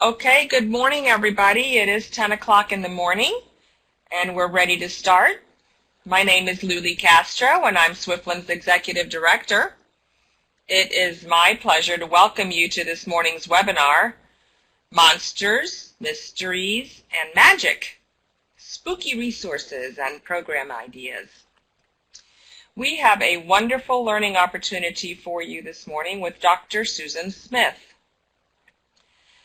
Okay, good morning, everybody. It is 10 o'clock in the morning, and we're ready to start. My name is Luli Castro, and I'm Swiftland's Executive Director. It is my pleasure to welcome you to this morning's webinar, Monsters, Mysteries, and Magic, Spooky Resources and Program Ideas. We have a wonderful learning opportunity for you this morning with Dr. Susan Smith.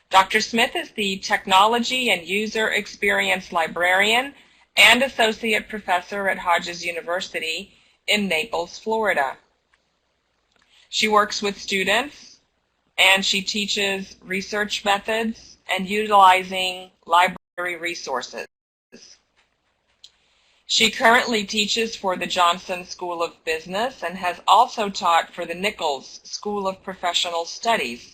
Dr. Smith is the Technology and User Experience Librarian and Associate Professor at Hodges University in Naples, Florida. She works with students and she teaches research methods and utilizing library resources. She currently teaches for the Johnson School of Business and has also taught for the Nichols School of Professional Studies.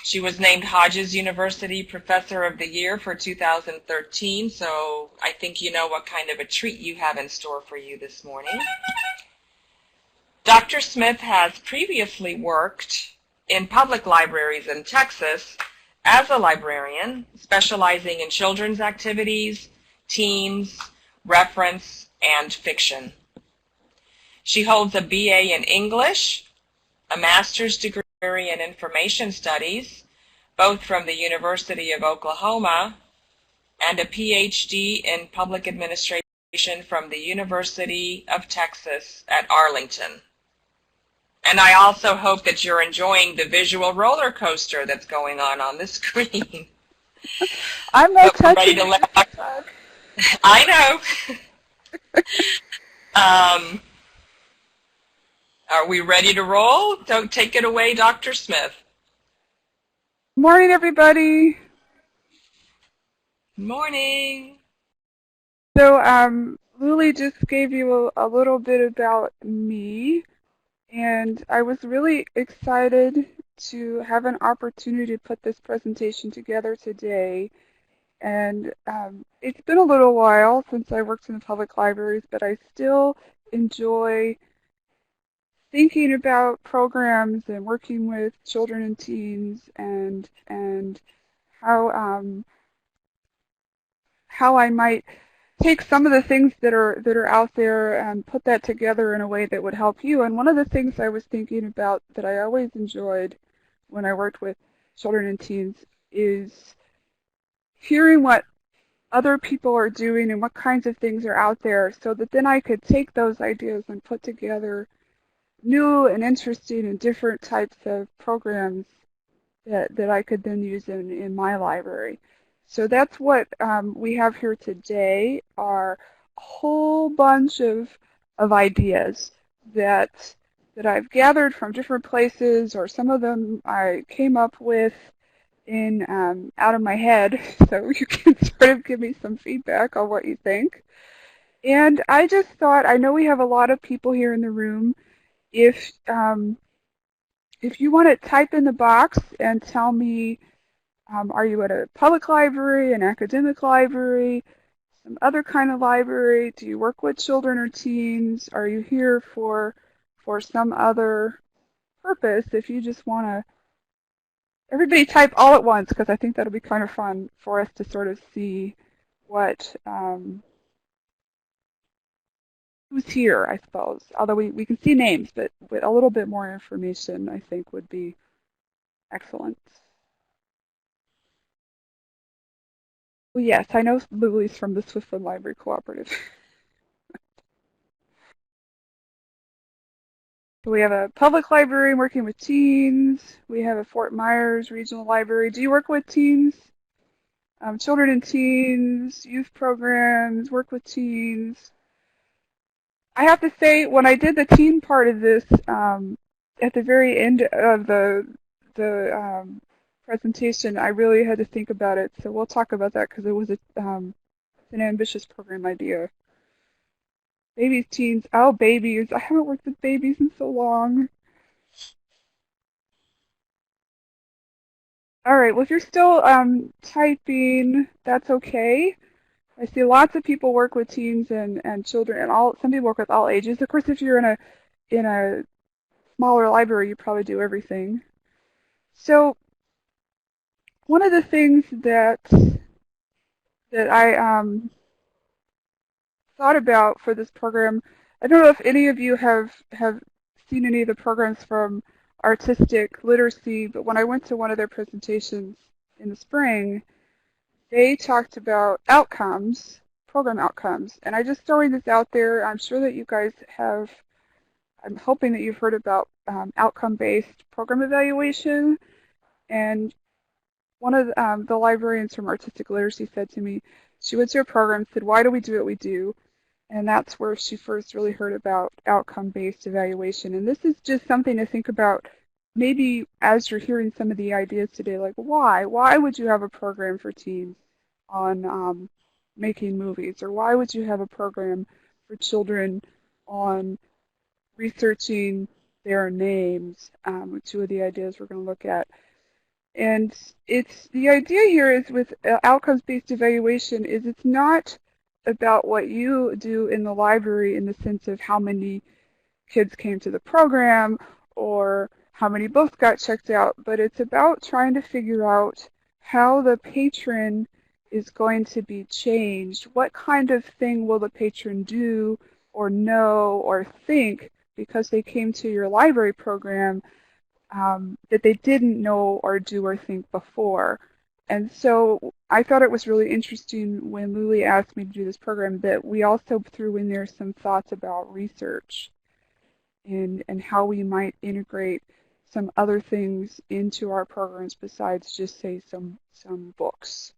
She was named Hodges University Professor of the Year for 2013, so I think you know what kind of a treat you have in store for you this morning. Dr. Smith has previously worked in public libraries in Texas as a librarian, specializing in children's activities, teens, reference, and fiction. She holds a BA in English, a master's degree in Information Studies, both from the University of Oklahoma, and a PhD in Public Administration from the University of Texas at Arlington. And I also hope that you're enjoying the visual roller coaster that's going on the screen. I'm not touching it. I know. Are we ready to roll? Don't take it away, Dr. Smith. Morning, everybody. Morning. So, Luli just gave you a little bit about me, and I was really excited to have an opportunity to put this presentation together today. And it's been a little while since I worked in the public libraries, but I still enjoy thinking about programs and working with children and teens and how I might take some of the things that are out there and put that together in a way that would help you. And one of the things I was thinking about that I always enjoyed when I worked with children and teens is hearing what other people are doing and what kinds of things are out there, so that then I could take those ideas and put together new and interesting and different types of programs that I could then use in my library. So that's what we have here today, are a whole bunch of ideas that I've gathered from different places, or some of them I came up with in out of my head, so you can sort of give me some feedback on what you think. And I just thought, I know we have a lot of people here in the room. If you want to type in the box and tell me, are you at a public library, an academic library, some other kind of library? Do you work with children or teens? Are you here for some other purpose? If you just want to, everybody type all at once, because I think that'll be kind of fun for us to sort of see what who's here, I suppose. Although we can see names, but with a little bit more information, I think would be excellent. Well, yes, I know Lily's from the Swiftland Library Cooperative. So we have a public library working with teens. We have a Fort Myers Regional Library. Do you work with teens? Children and teens, youth programs, work with teens. I have to say, when I did the teen part of this, at the very end of the presentation, I really had to think about it. So we'll talk about that, because it was an ambitious program idea. Babies, teens, oh, babies. I haven't worked with babies in so long. All right, well, if you're still typing, that's okay. I see lots of people work with teens and children, and some people work with all ages. Of course, if you're in a smaller library, you probably do everything. So one of the things that I thought about for this program, I don't know if any of you have seen any of the programs from Artistic Literacy, but when I went to one of their presentations in the spring, they talked about outcomes, program outcomes, and I just throwing this out there. I'm sure that you guys have. I'm hoping that you've heard about outcome-based program evaluation. And one of the librarians from Artistic Literacy said to me, she went to a program and said, "Why do we do what we do?" And that's where she first really heard about outcome-based evaluation. And this is just something to think about maybe as you're hearing some of the ideas today, like why? Why would you have a program for teens on making movies? Or why would you have a program for children on researching their names? Two of the ideas we're going to look at. And it's the idea here is with outcomes-based evaluation is it's not about what you do in the library in the sense of how many kids came to the program or how many books got checked out, but it's about trying to figure out how the patron is going to be changed. What kind of thing will the patron do or know or think because they came to your library program that they didn't know or do or think before. And so I thought it was really interesting when Luli asked me to do this program that we also threw in there some thoughts about research and how we might integrate some other things into our programs besides just say some books.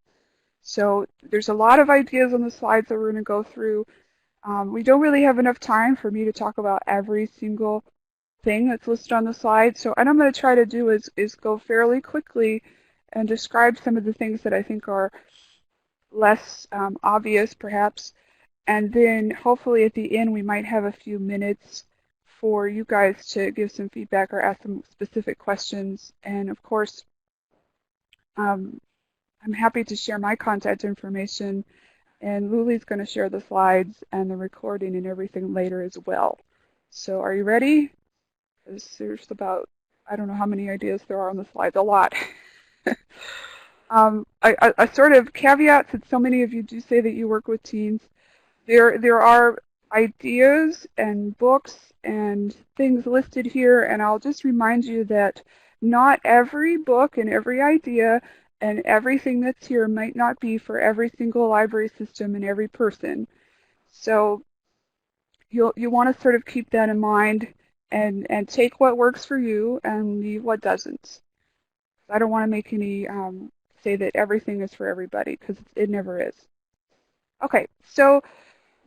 So there's a lot of ideas on the slides that we're going to go through. We don't really have enough time for me to talk about every single thing that's listed on the slide. So what I'm going to try to do is go fairly quickly and describe some of the things that I think are less obvious perhaps. And then hopefully at the end we might have a few minutes for you guys to give some feedback or ask some specific questions. And of course, I'm happy to share my contact information. And Luli's going to share the slides and the recording and everything later as well. So are you ready? There's about, I don't know how many ideas there are on the slides, a lot. A sort of caveat, since so many of you do say that you work with teens, there are ideas and books and things listed here, and I'll just remind you that not every book and every idea and everything that's here might not be for every single library system and every person. So you want to sort of keep that in mind and take what works for you and leave what doesn't. I don't want to make any say that everything is for everybody because it never is. Okay, so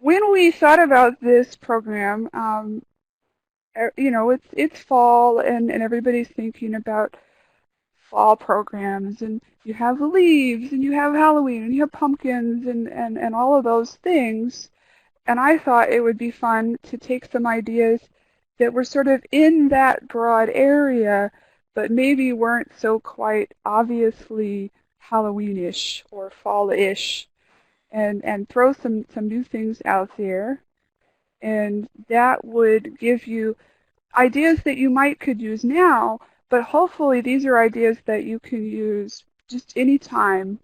when we thought about this program, you know, it's fall and everybody's thinking about fall programs, and you have the leaves and you have Halloween and you have pumpkins and all of those things. And I thought it would be fun to take some ideas that were sort of in that broad area, but maybe weren't so quite obviously Halloween-ish or fall-ish, and throw some new things out there. And that would give you ideas that you could use now, but hopefully these are ideas that you can use just any time.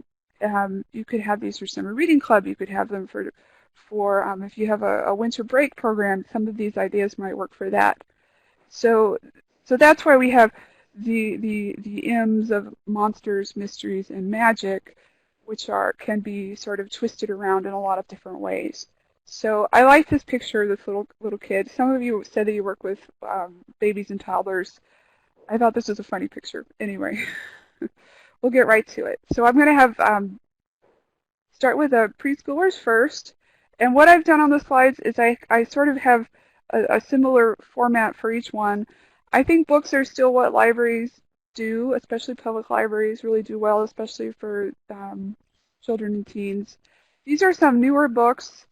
You could have these for summer reading club. You could have them for if you have a winter break program, some of these ideas might work for that. So that's why we have the M's of monsters, mysteries, and magic, which can be sort of twisted around in a lot of different ways. So I like this picture of this little kid. Some of you said that you work with babies and toddlers. I thought this was a funny picture. Anyway, we'll get right to it. So I'm going to have start with preschoolers first. And what I've done on the slides is I sort of have a similar format for each one. I think books are still what libraries do, especially public libraries really do well, especially for children and teens. These are some newer books.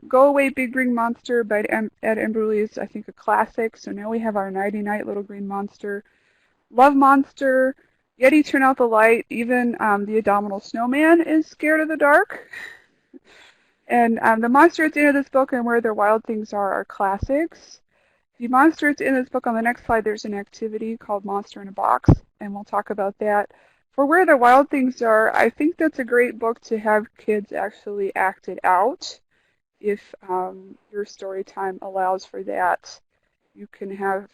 Go Away Big Green Monster by Ed Emberley is, I think, a classic. So now we have our Nighty Night Little Green Monster. Love Monster, Yeti Turn Out the Light, even the Abominable Snowman is scared of the dark. And the monster at the end of this book and Where Their Wild Things are classics. The monster at the end of this book, on the next slide, there's an activity called Monster in a Box, and we'll talk about that. For Where the Wild Things Are, I think that's a great book to have kids actually act it out if your story time allows for that. You can have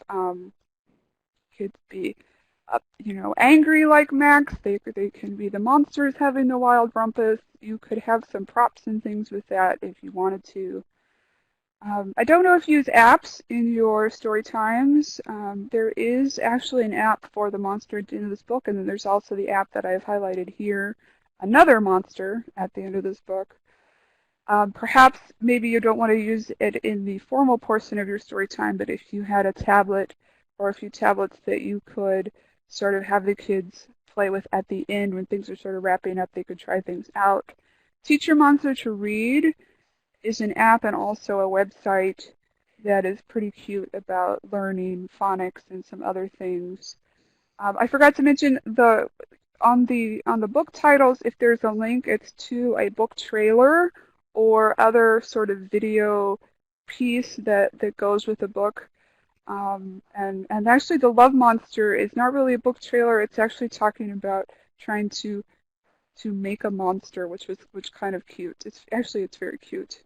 kids be, angry like Max. They can be the monsters having the wild rumpus. You could have some props and things with that if you wanted to. I don't know if you use apps in your story times. There is actually an app for the monster at the end of this book, and then there's also the app that I have highlighted here, another monster at the end of this book. Perhaps maybe you don't want to use it in the formal portion of your story time, but if you had a tablet or a few tablets that you could sort of have the kids play with at the end when things are sort of wrapping up, they could try things out. Teach Your Monster to Read is an app and also a website that is pretty cute about learning phonics and some other things. I forgot to mention on the book titles, if there's a link, it's to a book trailer or other sort of video piece that goes with the book. And actually the Love Monster is not really a book trailer. It's actually talking about trying to make a monster, which kind of cute. It's very cute.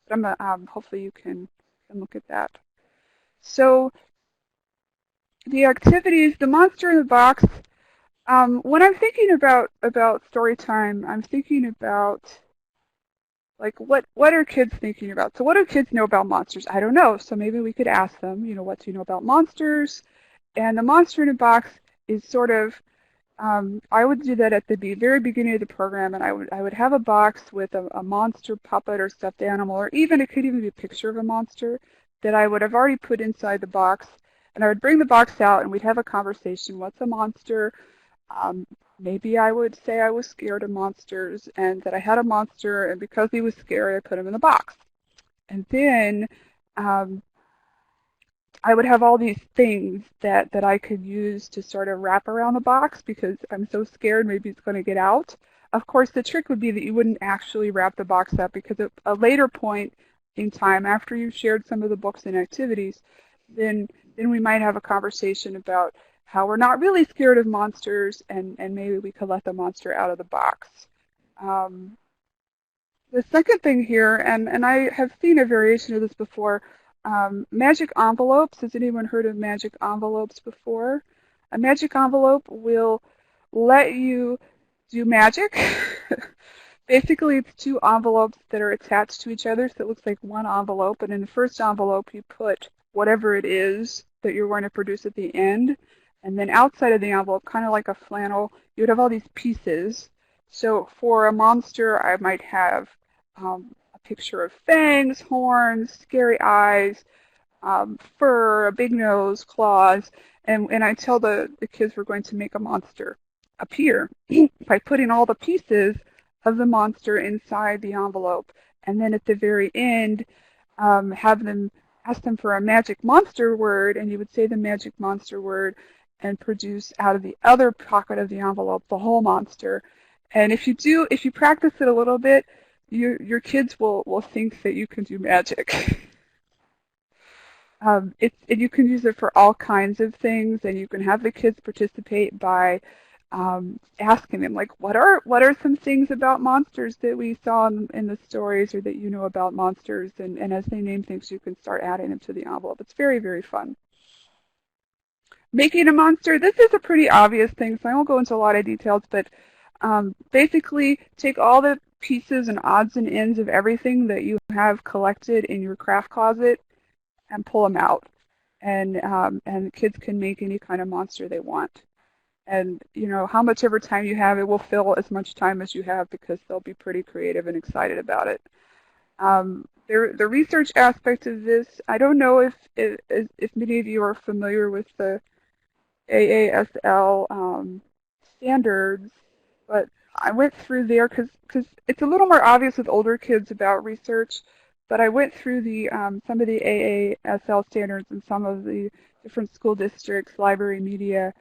But hopefully you can look at that. So the activities, the monster in the box. When I'm thinking about story time, I'm thinking about like what are kids thinking about? So what do kids know about monsters? I don't know. So maybe we could ask them, what do you know about monsters? And the monster in a box is sort of I would do that at the very beginning of the program, and I would have a box with a monster puppet or stuffed animal, or it could even be a picture of a monster that I would have already put inside the box, and I would bring the box out, and we'd have a conversation. What's a monster? Maybe I would say I was scared of monsters, and that I had a monster, and because he was scary, I put him in the box. And then I would have all these things that I could use to sort of wrap around the box because I'm so scared maybe it's going to get out. Of course, the trick would be that you wouldn't actually wrap the box up because at a later point in time, after you've shared some of the books and activities, then we might have a conversation about how we're not really scared of monsters and maybe we could let the monster out of the box. The second thing here, and I have seen a variation of this before, magic envelopes. Has anyone heard of magic envelopes before? A magic envelope will let you do magic. Basically, it's two envelopes that are attached to each other, so it looks like one envelope. And in the first envelope, you put whatever it is that you're going to produce at the end. And then outside of the envelope, kind of like a flannel, you would have all these pieces. So for a monster, I might have a picture of fangs, horns, scary eyes, fur, a big nose, claws, and I tell the kids we're going to make a monster appear by putting all the pieces of the monster inside the envelope. And then at the very end, have them ask them for a magic monster word, and you would say the magic monster word and produce out of the other pocket of the envelope the whole monster. And if you practice it a little bit, your kids will think that you can do magic. You can use it for all kinds of things, and you can have the kids participate by asking them, like, what are some things about monsters that we saw in the stories or that you know about monsters? And as they name things, you can start adding them to the envelope. It's very, very fun. Making a monster, this is a pretty obvious thing, so I won't go into a lot of details, but basically take all the pieces and odds and ends of everything that you have collected in your craft closet and pull them out. And kids can make any kind of monster they want. And, how much ever time you have, it will fill as much time as you have because they'll be pretty creative and excited about it. The research aspect of this, I don't know if many of you are familiar with the AASL standards, but I went through there because it's a little more obvious with older kids about research, but I went through some of the AASL standards and some of the different school districts, library, media,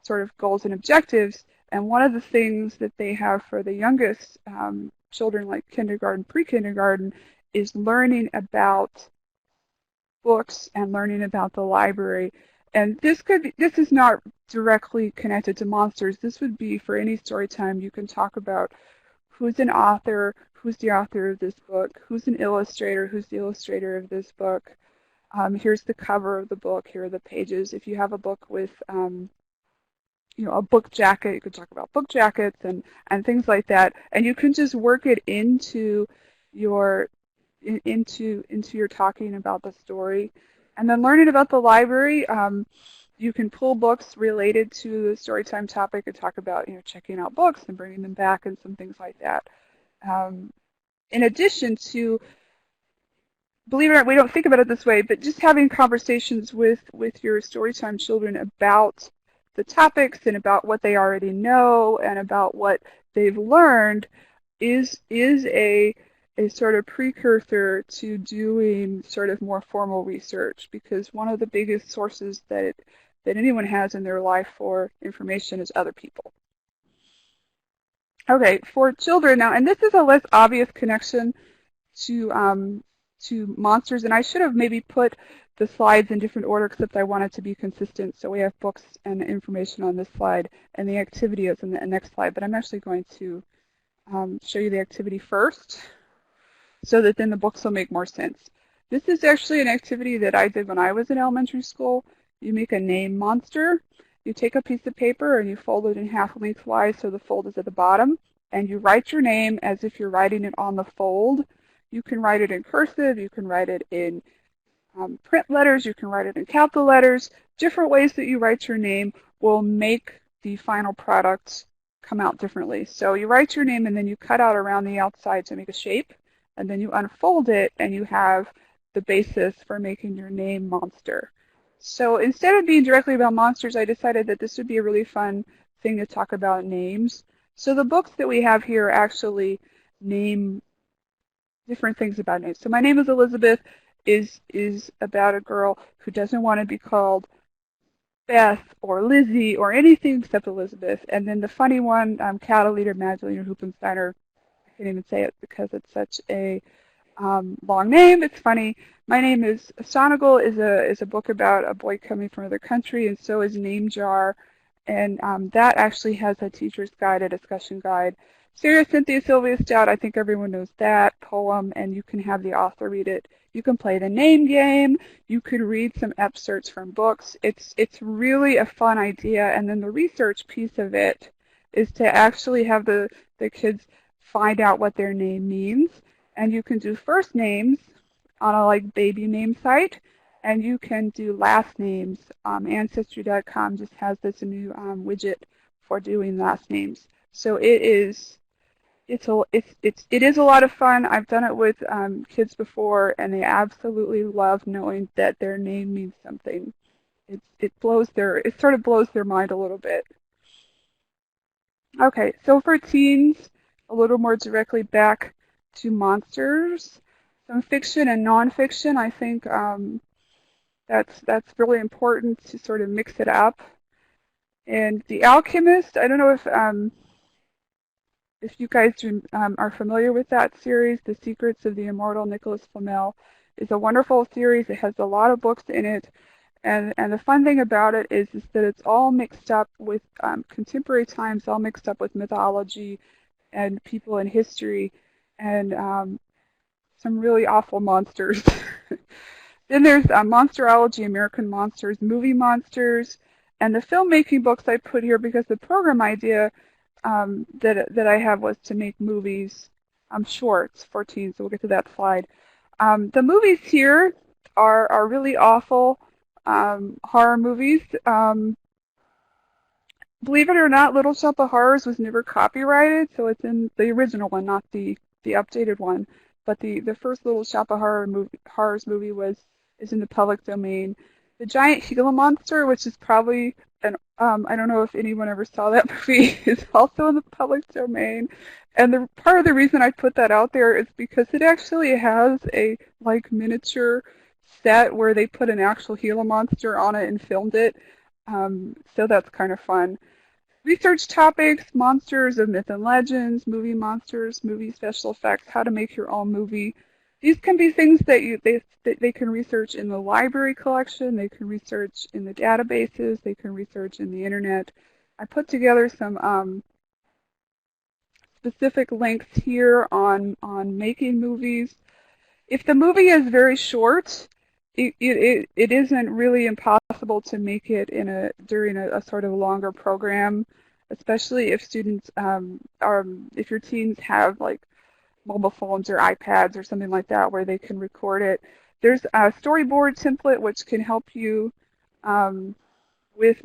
sort of goals and objectives. And one of the things that they have for the youngest children, like kindergarten, pre-kindergarten, is learning about books and learning about the library. And this is not directly connected to monsters. This would be for any story time. You can talk about who's an author, who's the author of this book, who's an illustrator, who's the illustrator of this book. Here's the cover of the book. Here are the pages. If you have a book with a book jacket, you could talk about book jackets and things like that. And you can just work it into your your talking about the story. And then learning about the library, you can pull books related to the storytime topic and talk about checking out books and bringing them back and some things like that. In addition to, believe it or not, we don't think about it this way, but just having conversations with your storytime children about the topics and about what they already know and about what they've learned is a sort of precursor to doing sort of more formal research, because one of the biggest sources that anyone has in their life for information is other people. Okay, for children now, and this is a less obvious connection to monsters, and I should have maybe put the slides in different order except I wanted to be consistent, so we have books and information on this slide and the activity is in the next slide, but I'm actually going to show you the activity first so that then the books will make more sense. This is actually an activity that I did when I was in elementary school. You make a name monster. You take a piece of paper and you fold it in half lengthwise so the fold is at the bottom, and you write your name as if you're writing it on the fold. You can write it in cursive, you can write it in print letters, you can write it in capital letters. Different ways that you write your name will make the final product come out differently. So you write your name and then you cut out around the outside to make a shape, and then you unfold it and you have the basis for making your name monster. So instead of being directly about monsters, I decided that this would be a really fun thing to talk about names. So the books that we have here actually name different things about names. So My Name is Elizabeth is about a girl who doesn't want to be called Beth or Lizzie or anything except Elizabeth. And then the funny one, Catalina Magdalena Huppensteiner, I can't even say it because it's such a long name. It's funny. My Name is Sonagle is a book about a boy coming from another country, and so is Name Jar. And that actually has a teacher's guide, a discussion guide. Sarah Cynthia Sylvia Stout, I think everyone knows that poem, and you can have the author read it. You can play the name game. You could read some excerpts from books. It's really a fun idea, and then the research piece of it is to actually have the kids find out what their name means. And you can do first names on a baby name site, and you can do last names. Ancestry.com just has this new widget for doing last names. So it is a lot of fun. I've done it with kids before, and they absolutely love knowing that their name means something. It sort of blows their mind a little bit. Okay, so for teens, a little more directly back to monsters, some fiction and nonfiction. I think that's really important to sort of mix it up. And The Alchemist, I don't know if you guys are familiar with that series. The Secrets of the Immortal Nicholas Flamel is a wonderful series. It has a lot of books in it. And the fun thing about it is that it's all mixed up with contemporary times, all mixed up with mythology and people in history and some really awful monsters. Then there's Monsterology, American Monsters, Movie Monsters, and the filmmaking books I put here because the program idea that I have was to make movies, shorts for teens, so we'll get to that slide. The movies here are really awful horror movies. Believe it or not, Little Shop of Horrors was never copyrighted, so it's in the original one, not the updated one. But the first Little Shop of Horrors movie is in the public domain. The Giant Gila Monster, which is probably I don't know if anyone ever saw that movie, is also in the public domain. And part of the reason I put that out there is because it actually has a miniature set where they put an actual Gila monster on it and filmed it. So that's kind of fun. Research topics, monsters of myth and legends, movie monsters, movie special effects, how to make your own movie, These can be things that they can research in the library collection, they can research in the databases, they can research in the internet. I put together some specific links here on making movies. If the movie is very short, it isn't really impossible to make it during a sort of longer program, especially if students if your teens have like mobile phones or iPads or something like that where they can record it. There's a storyboard template which can help you with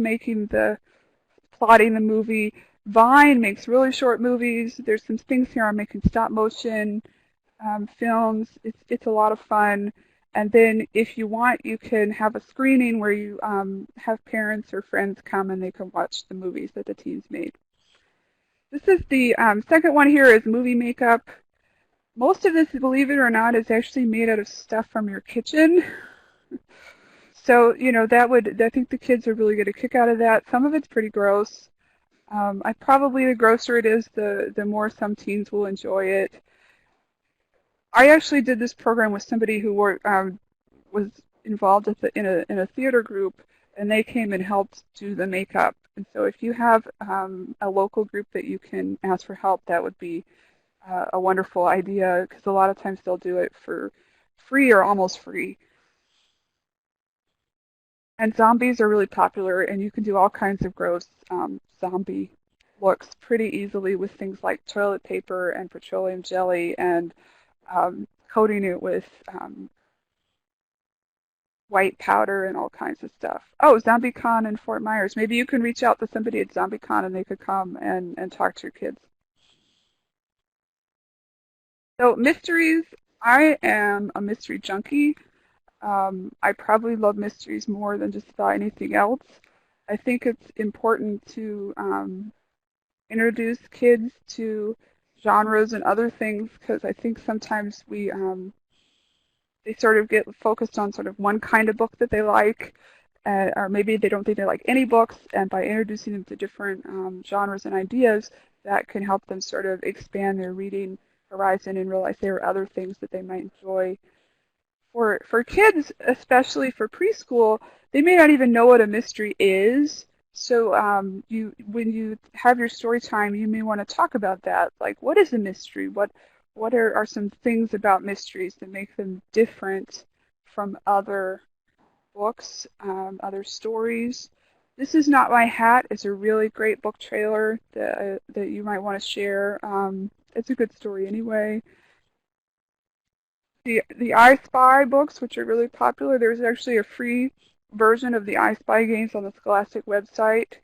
plotting the movie. Vine makes really short movies. There's some things here on making stop motion films. It's a lot of fun. And then if you want, you can have a screening where you have parents or friends come and they can watch the movies that the teens made. This is the second one here is movie makeup. Most of this, believe it or not, is actually made out of stuff from your kitchen. So, I think the kids are really get a kick out of that. Some of it's pretty gross. Probably the grosser it is, the more some teens will enjoy it. I actually did this program with somebody who was involved in a theater group, and they came and helped do the makeup. And so if you have a local group that you can ask for help, that would be a wonderful idea, because a lot of times they'll do it for free or almost free. And zombies are really popular, and you can do all kinds of gross zombie looks pretty easily with things like toilet paper and petroleum jelly and coating it with white powder and all kinds of stuff. Oh, ZombieCon in Fort Myers. Maybe you can reach out to somebody at ZombieCon and they could come and talk to your kids. So mysteries, I am a mystery junkie. I probably love mysteries more than just about anything else. I think it's important to introduce kids to genres and other things, because I think sometimes they sort of get focused on sort of one kind of book that they like, or maybe they don't think they like any books, and by introducing them to different genres and ideas, that can help them sort of expand their reading horizon and realize there are other things that they might enjoy. For kids, especially for preschool, they may not even know what a mystery is. So when you have your story time, you may want to talk about that. Like, what is a mystery? What are some things about mysteries that make them different from other books, other stories? This Is Not My Hat is a really great book trailer that you might want to share. It's a good story anyway. The I Spy books, which are really popular, there's actually a free version of the I Spy games on the Scholastic website.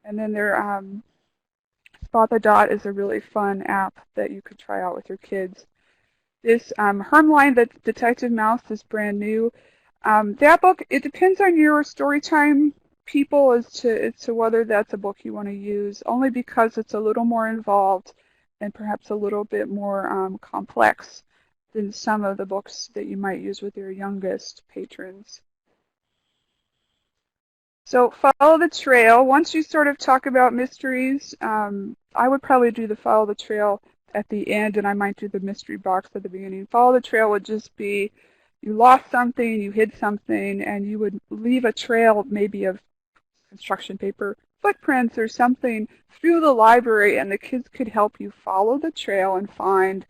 And then Spot the Dot is a really fun app that you could try out with your kids. This Hermline, the Detective Mouse, is brand new. That book, it depends on your storytime people as to whether that's a book you want to use, only because it's a little more involved and perhaps a little bit more complex than some of the books that you might use with your youngest patrons. So follow the trail. Once you sort of talk about mysteries, I would probably do the follow the trail at the end, and I might do the mystery box at the beginning. Follow the trail would just be you lost something, you hid something, and you would leave a trail maybe of construction paper, footprints or something through the library, and the kids could help you follow the trail and find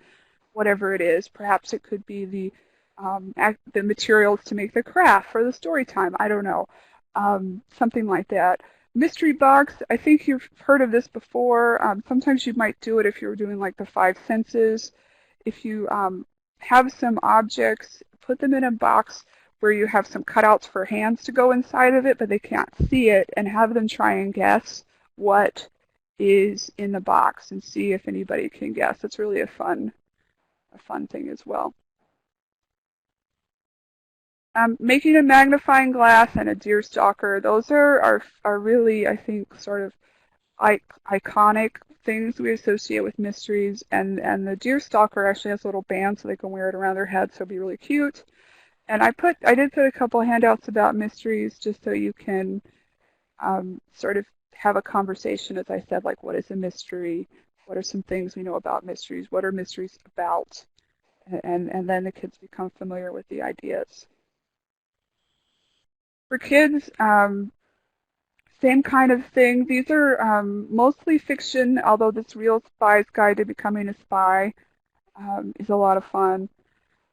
whatever it is. Perhaps it could be the materials to make the craft for the story time. I don't know. Something like that. Mystery box, I think you've heard of this before. Sometimes you might do it if you're doing like the five senses. If you have some objects, put them in a box where you have some cutouts for hands to go inside of it, but they can't see it, and have them try and guess what is in the box and see if anybody can guess. It's really a fun thing as well. Making a magnifying glass and a deer stalker, those are really, I think, sort of iconic things we associate with mysteries, and the deer stalker actually has a little band so they can wear it around their head, so it'll be really cute. And I did put a couple handouts about mysteries just so you can sort of have a conversation, as I said, like what is a mystery? What are some things we know about mysteries? What are mysteries about? and then the kids become familiar with the ideas. For kids, same kind of thing. These are mostly fiction, although this Real Spy's Guide to Becoming a Spy is a lot of fun.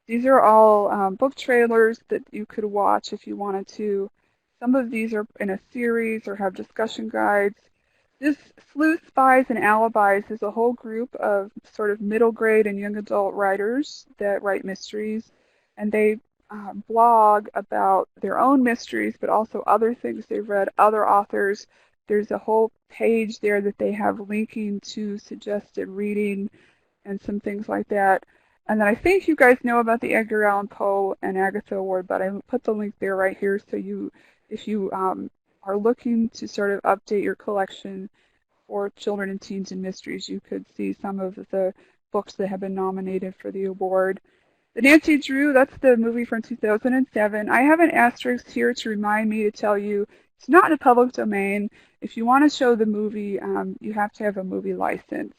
These are all book trailers that you could watch if you wanted to. Some of these are in a series or have discussion guides. This Sleuth, Spies, and Alibis is a whole group of sort of middle grade and young adult writers that write mysteries, and they blog about their own mysteries, but also other things they've read, other authors. There's a whole page there that they have linking to suggested reading and some things like that. And then I think you guys know about the Edgar Allan Poe and Agatha Award, but I put the link there right here so if you are looking to sort of update your collection for children and teens and mysteries, you could see some of the books that have been nominated for the award. The Nancy Drew, that's the movie from 2007. I have an asterisk here to remind me to tell you it's not in the public domain. If you want to show the movie, you have to have a movie license.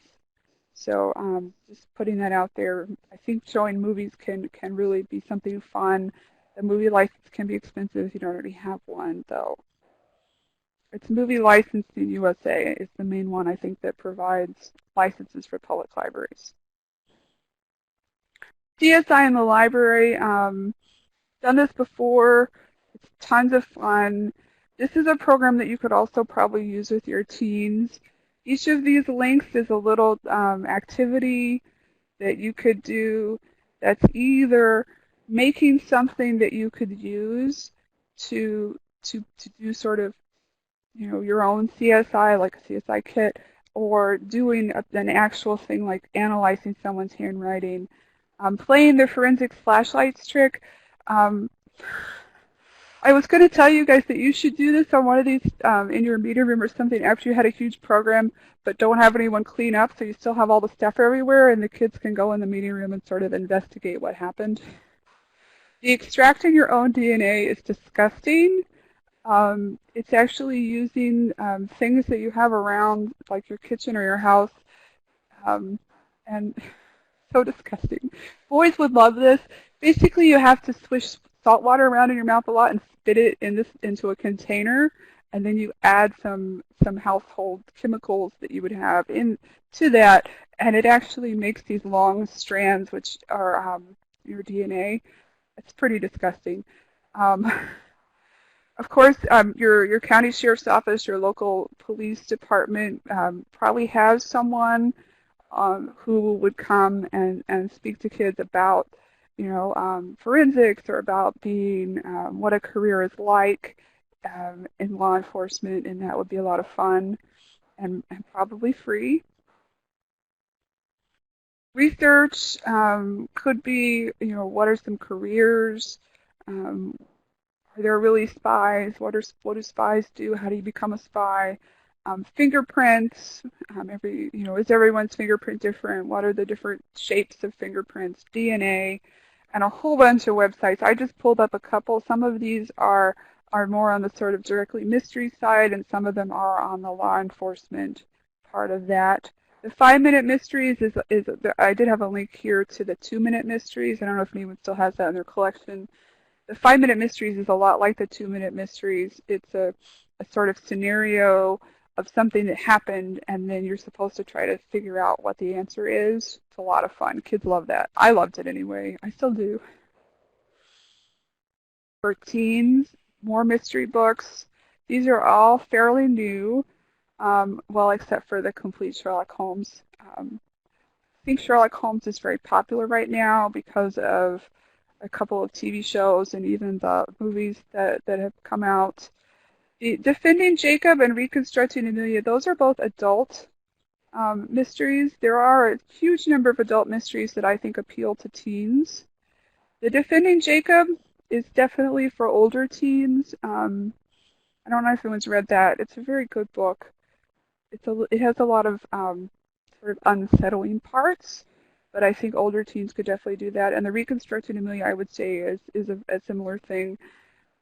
So just putting that out there. I think showing movies can really be something fun. The movie license can be expensive if you don't already have one, though. It's Movie Licensing USA is the main one, I think, that provides licenses for public libraries. CSI in the library, done this before. It's tons of fun. This is a program that you could also probably use with your teens. Each of these links is a little activity that you could do that's either making something that you could use to do sort of, your own CSI, like a CSI kit, or doing an actual thing like analyzing someone's handwriting. Playing the forensics flashlights trick. I was going to tell you guys that you should do this on one of these in your meeting room or something after you had a huge program but don't have anyone clean up, so you still have all the stuff everywhere and the kids can go in the meeting room and sort of investigate what happened. The extracting your own DNA is disgusting. It's actually using things that you have around, like your kitchen or your house, and so disgusting. Boys would love this. Basically, you have to swish salt water around in your mouth a lot and spit it into a container, and then you add some household chemicals that you would have into that, and it actually makes these long strands, which are your DNA. It's pretty disgusting. Of course, your county sheriff's office, your local police department probably has someone who would come and speak to kids about, forensics or about being what a career is like in law enforcement, and that would be a lot of fun and probably free. Research could be, what are some careers? Are there really spies? What do spies do? How do you become a spy? Fingerprints. Is everyone's fingerprint different? What are the different shapes of fingerprints? DNA, and a whole bunch of websites. I just pulled up a couple. Some of these are more on the sort of directly mystery side, and some of them are on the law enforcement part of that. The 5-minute mysteries I did have a link here to the 2-minute mysteries. I don't know if anyone still has that in their collection. The 5-minute mysteries is a lot like the 2-minute mysteries. It's a sort of scenario of something that happened, and then you're supposed to try to figure out what the answer is. It's a lot of fun. Kids love that. I loved it anyway. I still do. For teens, more mystery books. These are all fairly new, well, except for the complete Sherlock Holmes. I think Sherlock Holmes is very popular right now because of a couple of TV shows and even the movies that have come out. Defending Jacob and Reconstructing Amelia, those are both adult mysteries. There are a huge number of adult mysteries that I think appeal to teens. The Defending Jacob is definitely for older teens. I don't know if anyone's read that. It's a very good book. It has a lot of sort of unsettling parts, but I think older teens could definitely do that. And the Reconstructing Amelia, I would say, is a similar thing.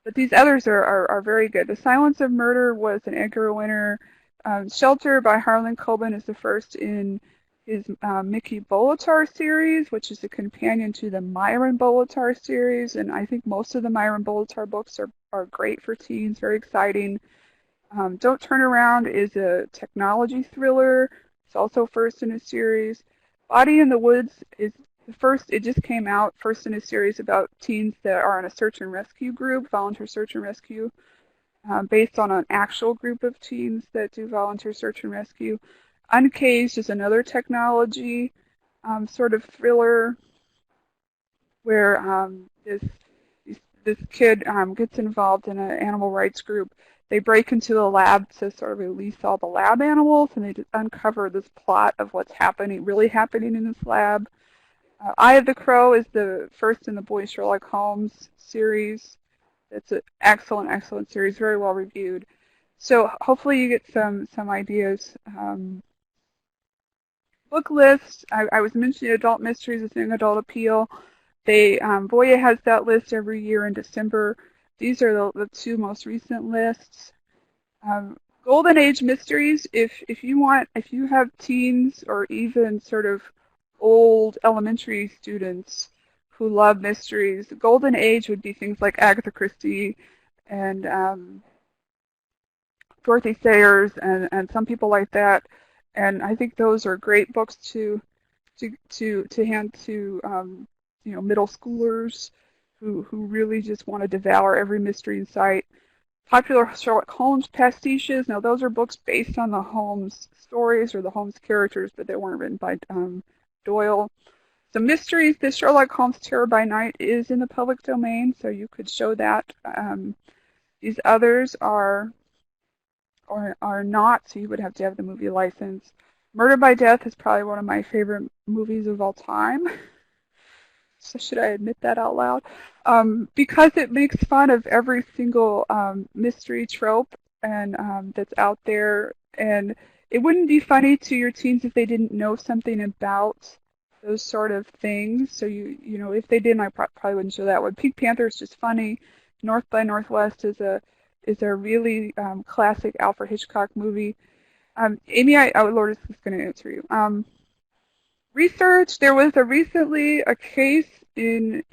But these others are very good. The Silence of Murder was an Edgar winner. Shelter by Harlan Coben is the first in his Mickey Bolitar series, which is a companion to the Myron Bolitar series, and I think most of the Myron Bolitar books are great for teens, very exciting. Don't Turn Around is a technology thriller. It's also first in a series. Body in the Woods is the first, it just came out, first in a series about teens that are in a search and rescue group, volunteer search and rescue, based on an actual group of teens that do volunteer search and rescue. Uncaged is another technology sort of thriller where this kid gets involved in an animal rights group. They break into the lab to sort of release all the lab animals, and they just uncover this plot of what's really happening in this lab. Eye of the Crow is the first in the Boy Sherlock Holmes series. It's an excellent, excellent series, very well reviewed. So hopefully you get some ideas. Book list, I was mentioning adult mysteries as an adult appeal. Voya has that list every year in December. These are the two most recent lists. Golden Age mysteries, if you have teens or even sort of old elementary students who love mysteries, the Golden Age would be things like Agatha Christie and Dorothy Sayers and some people like that. And I think those are great books to hand to middle schoolers who really just want to devour every mystery in sight. Popular Sherlock Holmes pastiches. Now those are books based on the Holmes stories or the Holmes characters, but they weren't written by Doyle. Some mysteries. The Sherlock Holmes Terror by Night is in the public domain, so you could show that. These others are not, so you would have to have the movie license. Murder by Death is probably one of my favorite movies of all time. So should I admit that out loud? Because it makes fun of every single mystery trope and that's out there. And it wouldn't be funny to your teens if they didn't know something about those sort of things. So if they didn't, I probably wouldn't show that one. Pink Panther is just funny. North by Northwest is a really classic Alfred Hitchcock movie. Amy, Lourdes is going to answer you. Research. There was recently a case in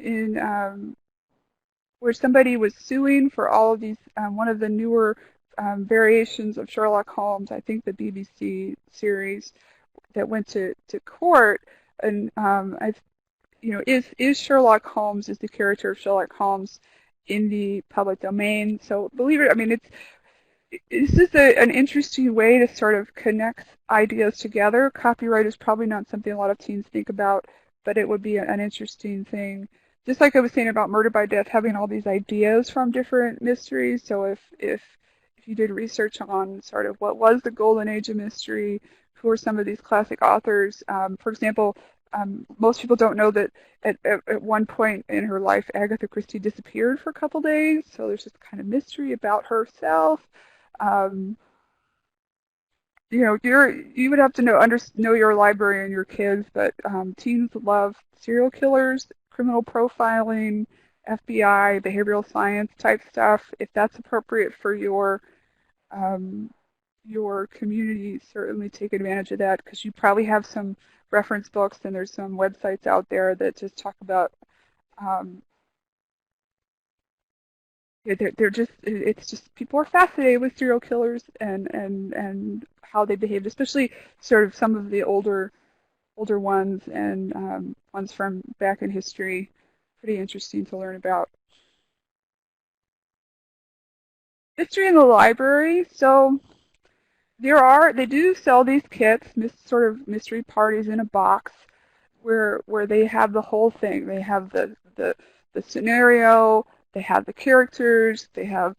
where somebody was suing for all of these. One of the newer variations of Sherlock Holmes, I think the BBC series, that went to court. And is Sherlock Holmes, is the character of Sherlock Holmes in the public domain? So believe it, I mean, this is an interesting way to sort of connect ideas together. Copyright is probably not something a lot of teens think about, but it would be an interesting thing. Just like I was saying about Murder by Death, having all these ideas from different mysteries. So if you did research on sort of what was the golden age of mystery, who are some of these classic authors, for example, most people don't know that at one point in her life, Agatha Christie disappeared for a couple days. So there's this kind of mystery about herself. You would have to know your library and your kids, but teens love serial killers, criminal profiling, FBI, behavioral science type stuff. If that's appropriate for your community, certainly take advantage of that, because you probably have some reference books and there's some websites out there that just talk about it's just people are fascinated with serial killers and how they behaved, especially sort of some of the older ones and ones from back in history. Pretty interesting to learn about. History in the library. So they do sell these kits, sort of mystery parties in a box, where they have the whole thing. They have the scenario. They have the characters, they have,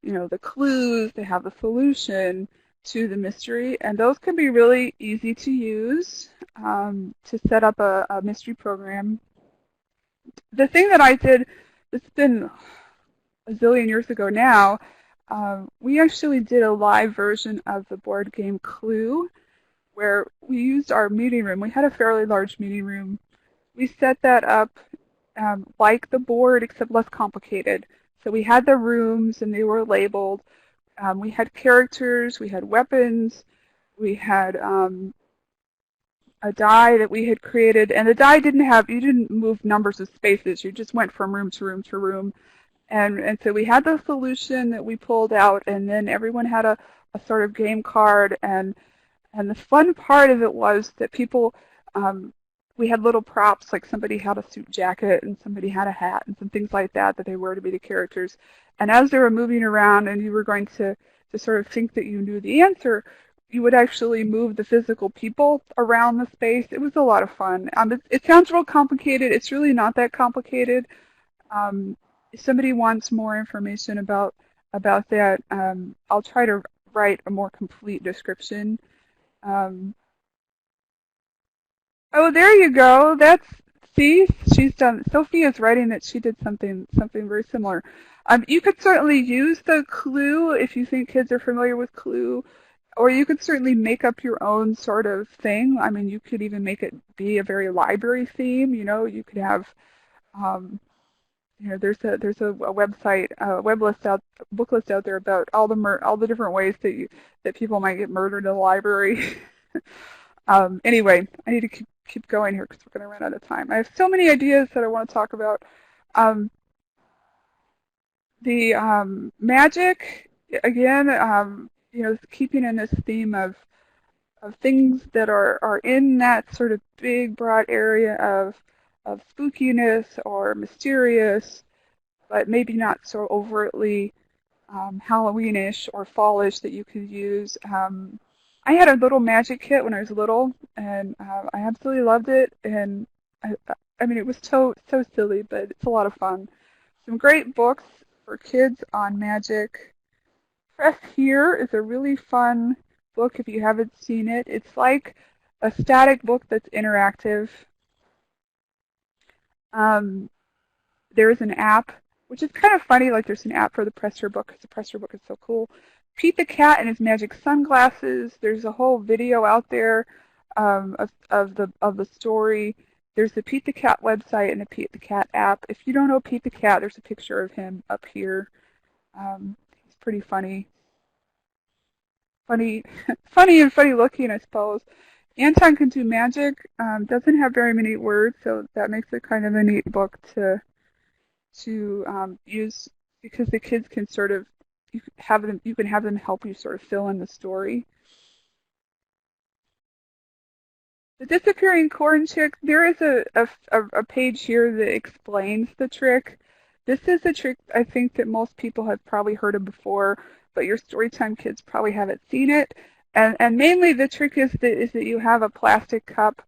the clues, they have the solution to the mystery, and those can be really easy to use to set up a mystery program. The thing that I did, it's been a zillion years ago now, we actually did a live version of the board game Clue, where we used our meeting room. We had a fairly large meeting room. We set that up like the board, except less complicated. So we had the rooms and they were labeled. We had characters, we had weapons, we had a die that we had created, and the die you didn't move numbers of spaces, you just went from room to room to room. And so we had the solution that we pulled out, and then everyone had a sort of game card, and the fun part of it was that people, we had little props, like somebody had a suit jacket and somebody had a hat and some things like that that they were to be the characters. And as they were moving around and you were going to sort of think that you knew the answer, you would actually move the physical people around the space. It was a lot of fun. It sounds real complicated. It's really not that complicated. If somebody wants more information about that, I'll try to write a more complete description. Um, oh, there you go. See, she's done. Sophie is writing that she did something very similar. You could certainly use the Clue if you think kids are familiar with Clue, or you could certainly make up your own sort of thing. I mean, you could even make it be a very library theme. You could have, there's a website, book list out there about all the different ways that people might get murdered in a library. Anyway, I need to keep going here because we're going to run out of time. I have so many ideas that I want to talk about. The magic, again, keeping in this theme of things that are in that sort of big, broad area of spookiness or mysterious, but maybe not so overtly Halloweenish or fallish that you could use. I had a little magic kit when I was little, and I absolutely loved it. And I mean, it was so silly, but it's a lot of fun. Some great books for kids on magic. Press Here is a really fun book if you haven't seen it. It's like a static book that's interactive. There is an app, which is kind of funny, like there's an app for the Press Here book because the Press Here book is so cool. Pete the Cat and his magic sunglasses. There's a whole video out there of the story. There's the Pete the Cat website and the Pete the Cat app. If you don't know Pete the Cat, there's a picture of him up here. He's pretty funny. Funny and funny looking, I suppose. Anton Can Do Magic doesn't have very many words, so that makes it kind of a neat book to use because the kids can sort of you can have them help you sort of fill in the story. The Disappearing Corn Chick, there is a page here that explains the trick. This is a trick I think that most people have probably heard of before, but your Storytime kids probably haven't seen it. And mainly the trick is that you have a plastic cup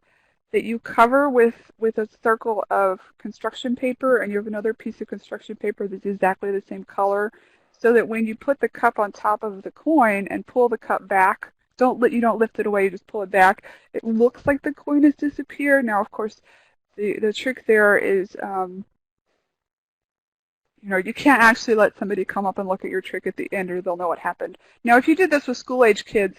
that you cover with a circle of construction paper, and you have another piece of construction paper that's exactly the same color, so that when you put the cup on top of the coin and pull the cup back, you don't lift it away, you just pull it back, it looks like the coin has disappeared. Now, of course, the trick there is, you can't actually let somebody come up and look at your trick at the end or they'll know what happened. Now, if you did this with school-age kids,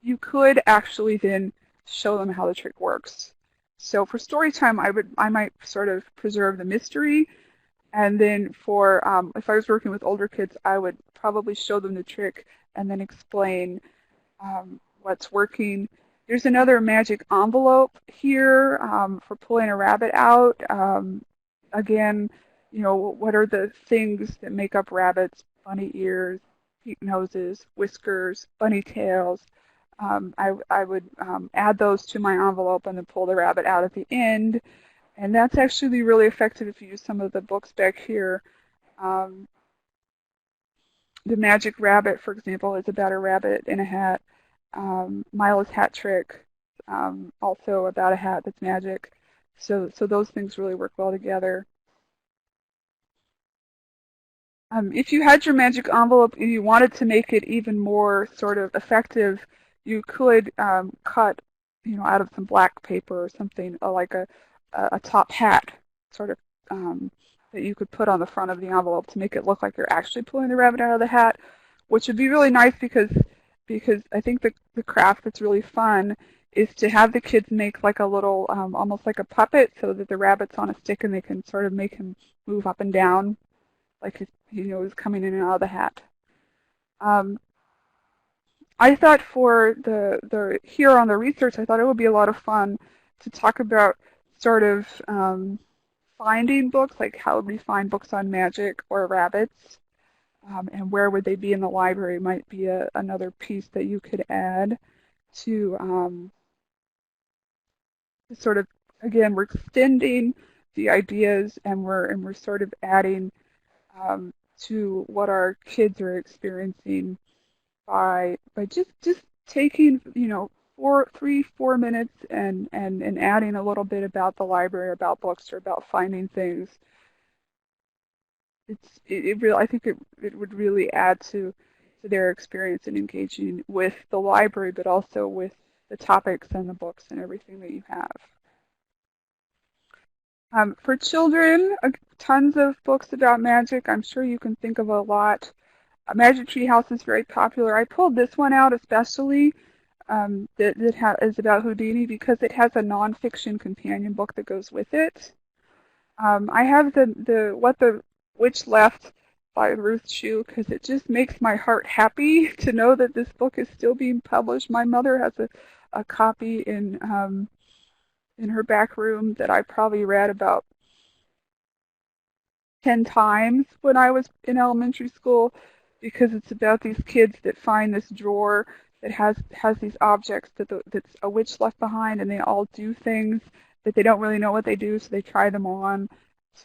you could actually then show them how the trick works. So for story time, I might sort of preserve the mystery, and then for if I was working with older kids, I would probably show them the trick and then explain what's working. There's another magic envelope here for pulling a rabbit out. Again, what are the things that make up rabbits? Bunny ears, pink noses, whiskers, bunny tails. I would add those to my envelope and then pull the rabbit out at the end. And that's actually really effective if you use some of the books back here. The Magic Rabbit, for example, is about a rabbit in a hat. Milo's Hat Trick, also about a hat that's magic. So those things really work well together. If you had your magic envelope and you wanted to make it even more sort of effective, you could cut, out of some black paper or something, like a top hat, sort of, that you could put on the front of the envelope to make it look like you're actually pulling the rabbit out of the hat, which would be really nice because I think the craft that's really fun is to have the kids make like a little, almost like a puppet, so that the rabbit's on a stick and they can sort of make him move up and down, like he's coming in and out of the hat. I thought for the here on the research, I thought it would be a lot of fun to talk about sort of finding books, like how would we find books on magic or rabbits, and where would they be in the library might be another piece that you could add to sort of, again, we're extending the ideas and we're sort of adding to what our kids are experiencing by just taking, you know, 4 minutes and adding a little bit about the library, about books, or about finding things. It really, I think it would really add to their experience in engaging with the library, but also with the topics and the books and everything that you have. For children, tons of books about magic. I'm sure you can think of a lot. Magic Tree House is very popular. I pulled this one out especially that is about Houdini because it has a nonfiction companion book that goes with it. I have the What the Witch Left by Ruth Shue because it just makes my heart happy to know that this book is still being published. My mother has a copy in her back room that I probably read about 10 times when I was in elementary school because it's about these kids that find this drawer that has these objects that's a witch left behind, and they all do things that they don't really know what they do, so they try them on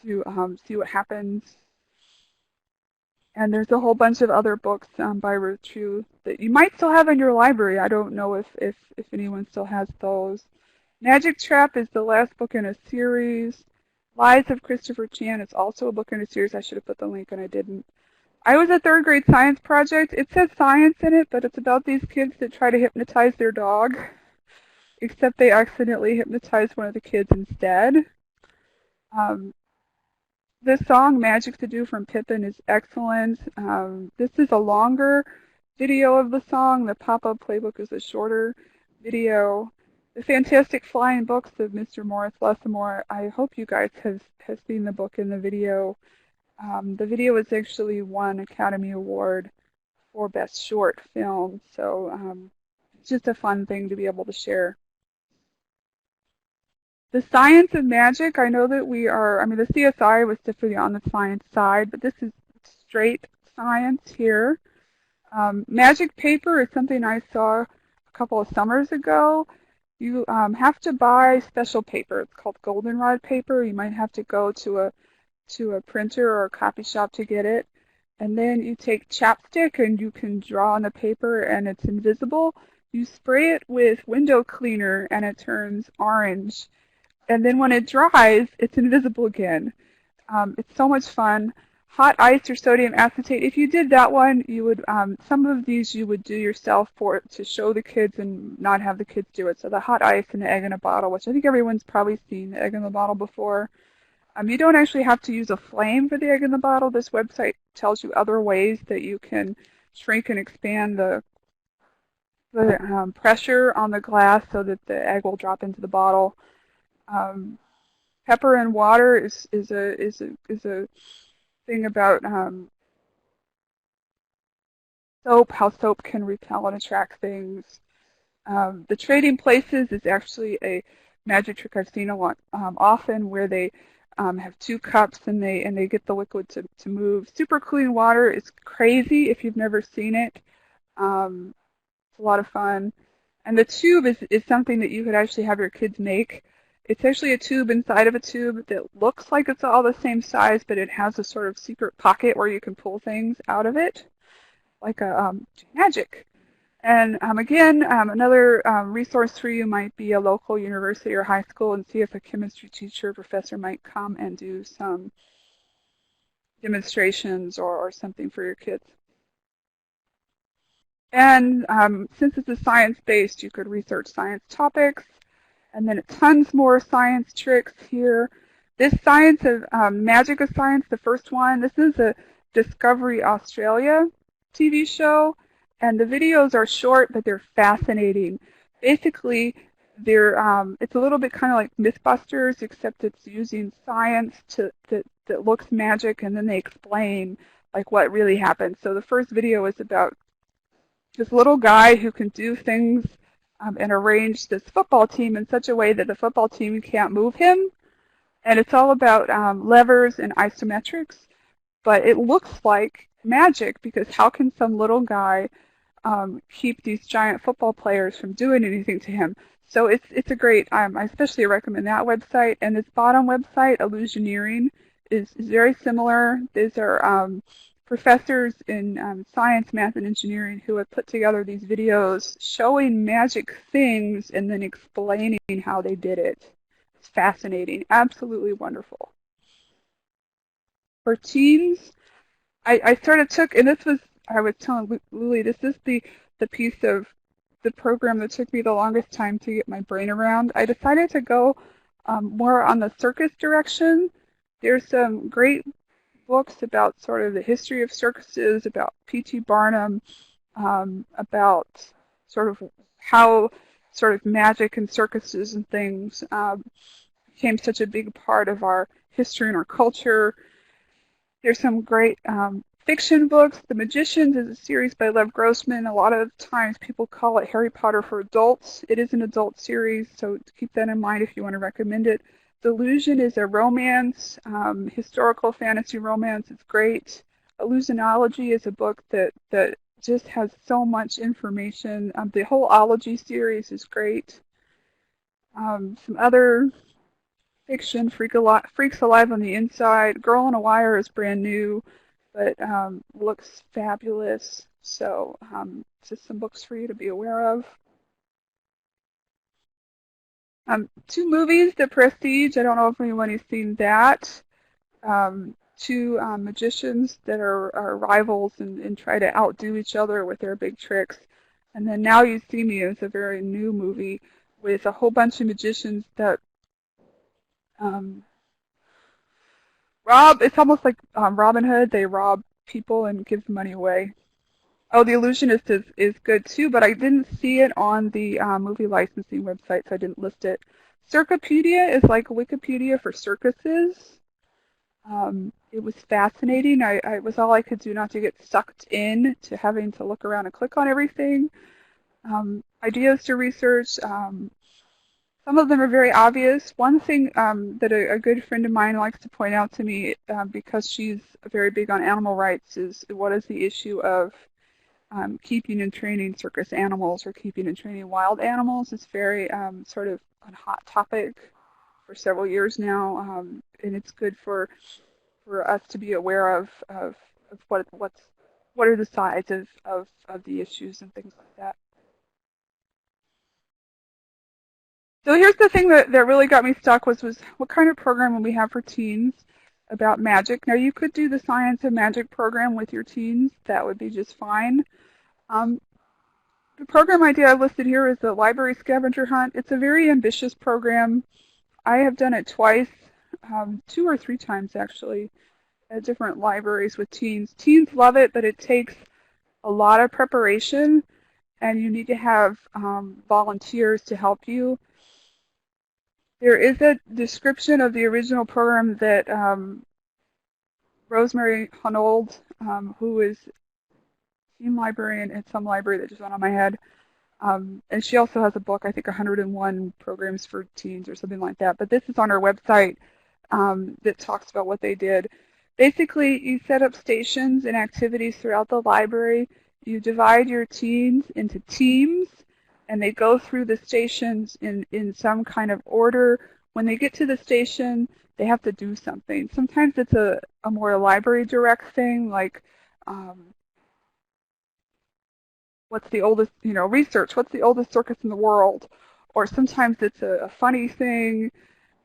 to see what happens. And there's a whole bunch of other books by Ruth Shue that you might still have in your library. I don't know if anyone still has those. Magic Trap is the last book in a series. Lies of Christopher Chan is also a book in a series. I should have put the link and I didn't. I was a third grade science project. It says science in it, but it's about these kids that try to hypnotize their dog, except they accidentally hypnotize one of the kids instead. The song Magic to Do from Pippin is excellent. This is a longer video of the song. The pop-up playbook is a shorter video. The Fantastic Flying Books of Mr. Morris Lessamore. I hope you guys have seen the book and the video. The video has actually won Academy Award for Best Short Film, so it's just a fun thing to be able to share. The Science of Magic, I know that we are, I mean, the CSI was definitely on the science side, but this is straight science here. Magic paper is something I saw a couple of summers ago. You have to buy special paper. It's called goldenrod paper. You might have to go to a printer or a copy shop to get it. And then you take chapstick and you can draw on the paper and it's invisible. You spray it with window cleaner and it turns orange. And then when it dries, it's invisible again. It's so much fun. Hot ice or sodium acetate. If you did that one, you would some of these you would do yourself to show the kids and not have the kids do it. So the hot ice and the egg in a bottle, which I think everyone's probably seen the egg in the bottle before. You don't actually have to use a flame for the egg in the bottle. This website tells you other ways that you can shrink and expand the pressure on the glass so that the egg will drop into the bottle. Pepper and water is a thing about soap, how soap can repel and attract things. The Trading Places is actually a magic trick I've seen a lot often where they have 2 cups and they get the liquid to move. Super Clean Water is crazy if you've never seen it. It's a lot of fun. And the tube is something that you could actually have your kids make. It's actually a tube inside of a tube that looks like it's all the same size, but it has a sort of secret pocket where you can pull things out of it, like a magic. And again, another resource for you might be a local university or high school and see if a chemistry teacher or professor might come and do some demonstrations or something for your kids. And since it's a science-based, you could research science topics. And then tons more science tricks here. This Science of Magic of Science, the first one, this is a Discovery Australia TV show. And the videos are short, but they're fascinating. Basically, it's a little bit kind of like Mythbusters, except it's using science that looks magic, and then they explain like what really happened. So the first video is about this little guy who can do things and arrange this football team in such a way that the football team can't move him. And it's all about levers and isometrics, but it looks like magic because how can some little guy keep these giant football players from doing anything to him? So it's a great, I especially recommend that website. And this bottom website, Illusioneering, is very similar. These are professors in science, math, and engineering who have put together these videos showing magic things and then explaining how they did it. It's fascinating, absolutely wonderful. For teens, I sort of took, and this was, I was telling Lily, this is the piece of the program that took me the longest time to get my brain around. I decided to go more on the circus direction. There's some great books about sort of the history of circuses, about P.T. Barnum, about sort of how sort of magic and circuses and things became such a big part of our history and our culture. There's some great fiction books. The Magicians is a series by Lev Grossman. A lot of times people call it Harry Potter for adults. It is an adult series, so keep that in mind if you want to recommend it. Delusion is a romance, historical fantasy romance. It's great. Illusionology is a book that just has so much information. The whole Ology series is great. Some other fiction, Freaks Alive on the Inside. Girl on a Wire is brand new, but looks fabulous. So just some books for you to be aware of. Two movies, The Prestige. I don't know if anyone has seen that. Two magicians that are rivals and try to outdo each other with their big tricks. And then Now You See Me is a very new movie with a whole bunch of magicians that rob. It's almost like Robin Hood. They rob people and give money away. Oh, The Illusionist is good too, but I didn't see it on the movie licensing website, so I didn't list it. Circupedia is like Wikipedia for circuses. It was fascinating. I was all I could do not to get sucked in to having to look around and click on everything. Ideas to research. Some of them are very obvious. One thing that a good friend of mine likes to point out to me, because she's very big on animal rights, is what is the issue of keeping and training circus animals or keeping and training wild animals. It's very sort of a hot topic for several years now, and it's good for us to be aware of what are the sides of the issues and things like that. So here's the thing that really got me stuck was what kind of program would we have for teens about magic? Now you could do the Science and Magic program with your teens. That would be just fine. The program idea I've listed here is the Library Scavenger Hunt. It's a very ambitious program. I have done it twice, 2 or 3 times actually, at different libraries with teens. Teens love it, but it takes a lot of preparation, and you need to have volunteers to help you. There is a description of the original program that Rosemary Hunold, who is team librarian at some library that just went on my head, and she also has a book, I think 101 programs for teens or something like that. But this is on her website that talks about what they did. Basically, you set up stations and activities throughout the library. You divide your teens into teams, and they go through the stations in some kind of order. When they get to the station, they have to do something. Sometimes it's a more library direct thing, like what's the oldest, research, what's the oldest circus in the world? Or sometimes it's a funny thing.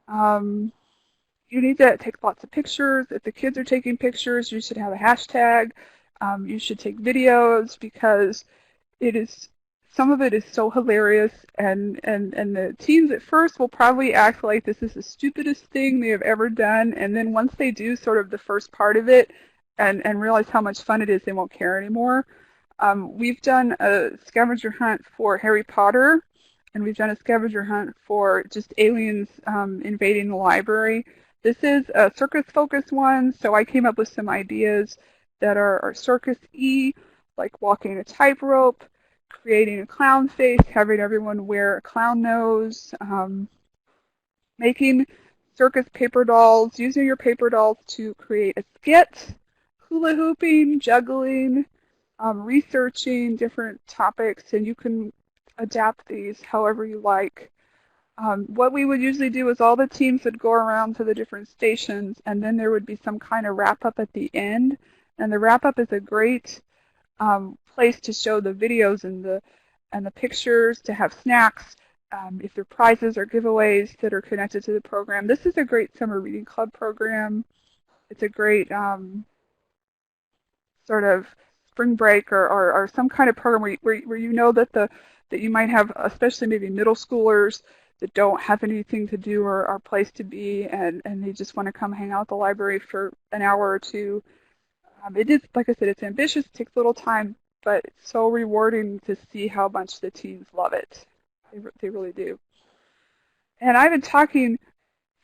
You need to take lots of pictures. If the kids are taking pictures, you should have a hashtag. You should take videos because some of it is so hilarious, and the teens at first will probably act like this is the stupidest thing they have ever done, and then once they do sort of the first part of it and realize how much fun it is, they won't care anymore. We've done a scavenger hunt for Harry Potter, and we've done a scavenger hunt for just aliens invading the library. This is a circus-focused one, so I came up with some ideas that are circus-y, like walking a tightrope. creating a clown face, having everyone wear a clown nose, making circus paper dolls, using your paper dolls to create a skit, hula hooping, juggling, researching different topics, and you can adapt these however you like. What we would usually do is all the teams would go around to the different stations, and then there would be some kind of wrap-up at the end. And the wrap-up is a great place to show the videos and the pictures, to have snacks, if there are prizes or giveaways that are connected to the program. This is a great summer reading club program. It's a great sort of spring break or some kind of program where you know that you might have, especially maybe middle schoolers that don't have anything to do or place to be, and they just want to come hang out at the library for an hour or two. It is, like I said, it's ambitious, it takes a little time, but it's so rewarding to see how much the teens love it. They really do. And I've been talking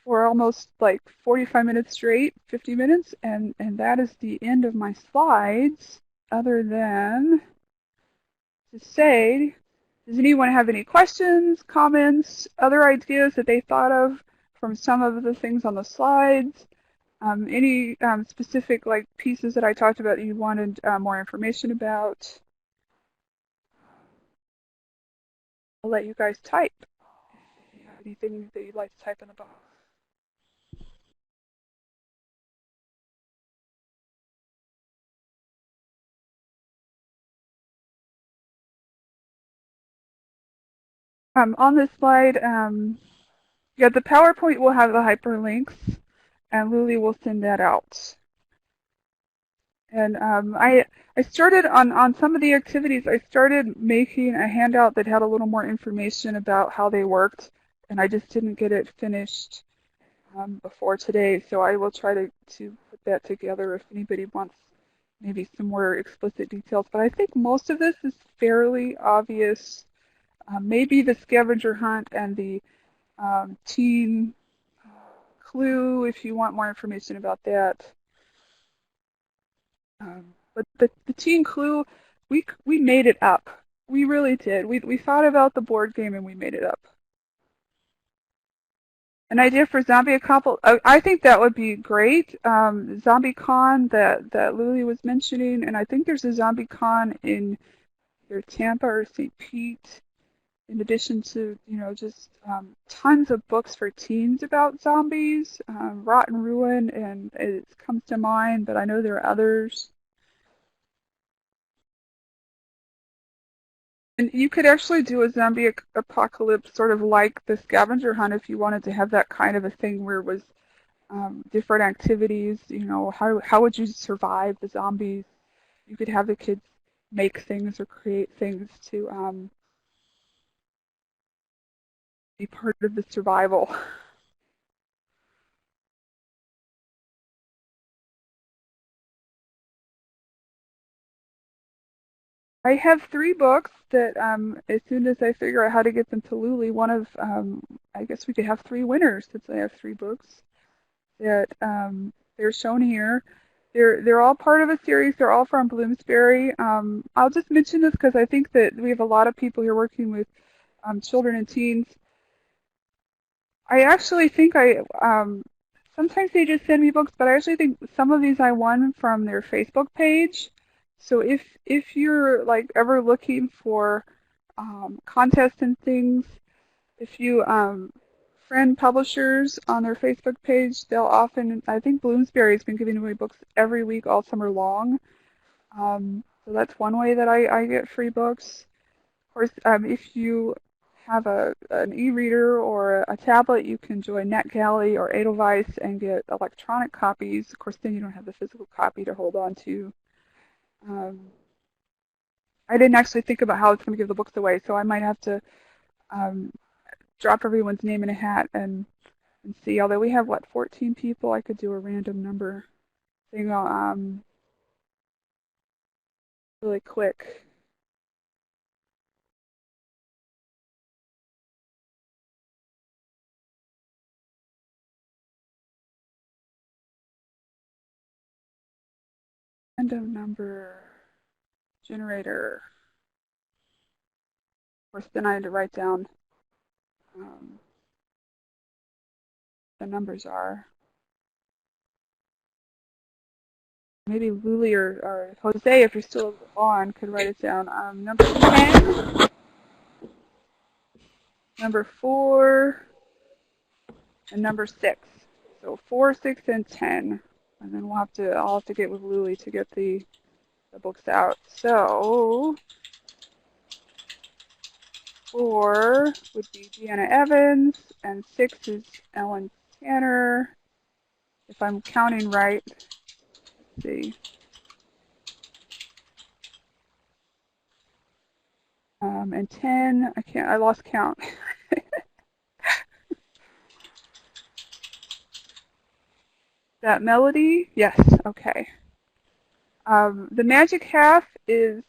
for almost like 45 minutes straight, 50 minutes, and that is the end of my slides, other than to say, does anyone have any questions, comments, other ideas that they thought of from some of the things on the slides? Any specific pieces that I talked about that you wanted more information about? I'll let you guys type if you have anything that you'd like to type in the box. On this slide, yeah, the PowerPoint will have the hyperlinks, and Luli will send that out. And I started on some of the activities, I started making a handout that had a little more information about how they worked, and I just didn't get it finished before today, so I will try to put that together if anybody wants maybe some more explicit details. But I think most of this is fairly obvious. Maybe the scavenger hunt and the teen clue, if you want more information about that. But the teen clue, we made it up. We really did. We thought about the board game and we made it up. An idea for Zombie Accomplice, I think that would be great. Zombie Con that Luli was mentioning, and I think there's a Zombie Con in either Tampa or St. Pete, in addition to, just tons of books for teens about zombies. Rot and Ruin, and it comes to mind, but I know there are others. And you could actually do a zombie apocalypse sort of like the scavenger hunt if you wanted to have that kind of a thing where it was different activities. How would you survive the zombies? You could have the kids make things or create things to be part of the survival. I have 3 books that as soon as I figure out how to get them to Luli, I guess we could have 3 winners since I have 3 books that they're shown here. They're all part of a series. They're all from Bloomsbury. I'll just mention this because I think that we have a lot of people here working with children and teens. I actually think sometimes they just send me books, but I actually think some of these I won from their Facebook page. So if you're ever looking for contests and things, if you friend publishers on their Facebook page, they'll often, I think Bloomsbury's been giving away books every week all summer long. So that's one way that I get free books. Of course, if you have an e-reader or a tablet, you can join NetGalley or Edelweiss and get electronic copies. Of course, then you don't have the physical copy to hold on to. I didn't actually think about how it's going to give the books away, so I might have to drop everyone's name in a hat and see. Although we have, 14 people, I could do a random number thing really quick. Random number generator. course, then I had to write down the numbers are. Maybe Luli or Jose, if you're still on, could write it down. Number 10, number 4, and number 6. So 4, 6, and 10. And then I'll have to get with Luli to get the books out. So 4 would be Deanna Evans, and 6 is Ellen Tanner. If I'm counting right, let's see. And 10, I lost count. That Melody? Yes, okay. The Magic Half is,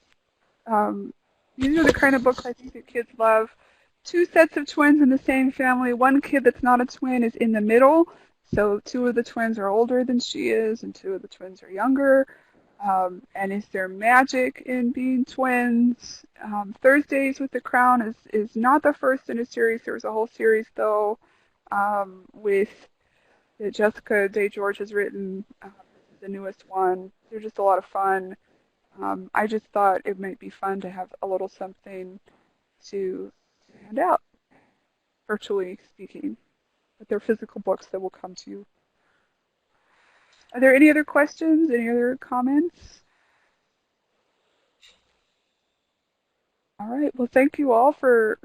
these are the kind of books I think that kids love. 2 sets of twins in the same family. One kid that's not a twin is in the middle. So 2 of the twins are older than she is, and 2 of the twins are younger. And is there magic in being twins? Thursdays with the Crown is not the first in a series. There was a whole series, though, with that Jessica Day George has written. This is the newest one. They're just a lot of fun. I just thought it might be fun to have a little something to hand out, virtually speaking. But they're physical books that will come to you. Are there any other questions? Any other comments? All right. Well, thank you all for